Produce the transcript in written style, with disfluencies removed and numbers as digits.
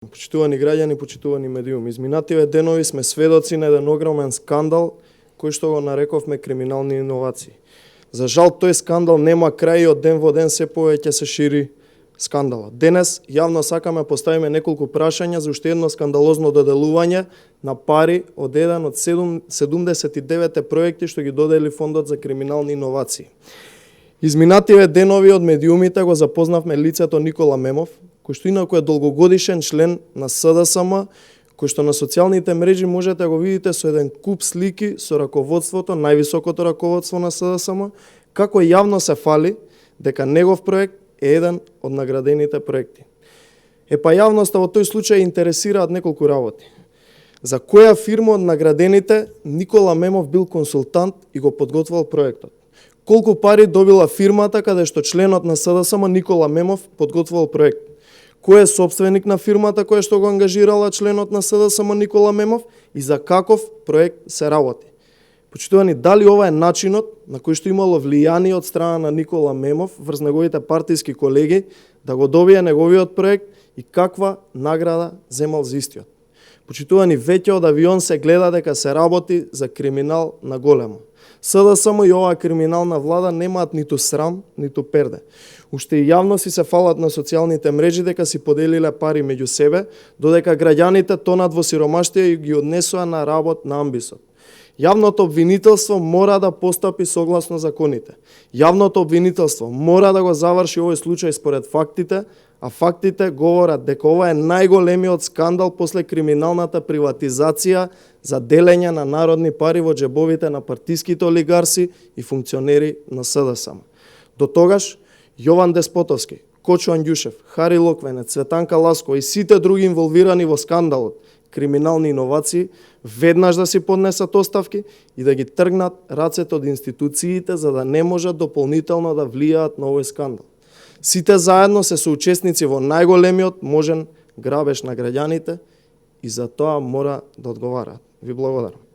Почитувани граѓани, почитувани медиуми, изминативе денови сме сведоци на еден огромен скандал кој што го нарековме криминални иновации. За жал тој скандал нема крај и од ден во ден се повеќе се шири скандалот. Денес јавно сакаме поставиме неколку прашања за уште едно скандалозно доделување на пари од еден од 79 проекти што ги додели Фондот за криминални иновации. Изминативе денови од медиумите го запознавме лицето Никола Мемов, кој што инаку е долгогодишен член на СДСМ, кој што на социјалните мрежи можете да го видите со еден куп слики со раководството, највисокото раководство на СДСМ, како јавно се фали дека негов проект е еден од наградените проекти. Јавноста во тој случај интересираат неколку работи. За која фирма од наградените Никола Мемов бил консултант и го подготвил проектот? Колку пари добила фирмата каде што членот на СДСМ Никола Мемов подготвил проект? Кој е собственик на фирмата која што го ангажирала членот на СДСМ Никола Мемов и за каков проект се работи? Почитувани, дали ова е начинот на кој што имало влијание од страна на Никола Мемов врз неговите партиски колеги да го добие неговиот проект и каква награда земал за истиот? Почитувани, веќе од авион се гледа дека се работи за криминал на големо. СДСМ и оваа криминална влада немаат ниту срам, ниту перде. Уште и јавно се фалат на социјалните мрежи дека си поделиле пари меѓу себе, додека граѓаните тонат во сиромаштија и ги однесоа на работ на амбисот. Јавното обвинителство мора да постапи согласно законите. Јавното обвинителство мора да го заврши овој случај според фактите, а фактите говорат дека ова е најголемиот скандал после криминалната приватизација за делење на народни пари во џебовите на партиските олигарси и функционери на СДСМ. До тогаш, Јован Деспотовски, Кочо Андјушев, Хари Локвенец, Цветанка Ласко и сите други инволвирани во скандалот криминални иновации веднаш да си поднесат оставки и да ги тргнат рацете од институциите за да не можат дополнително да влијаат на овој скандал. Сите заедно се соучесници во најголемиот можен грабеж на граѓаните и за тоа мора да одговараат. Ви благодарам.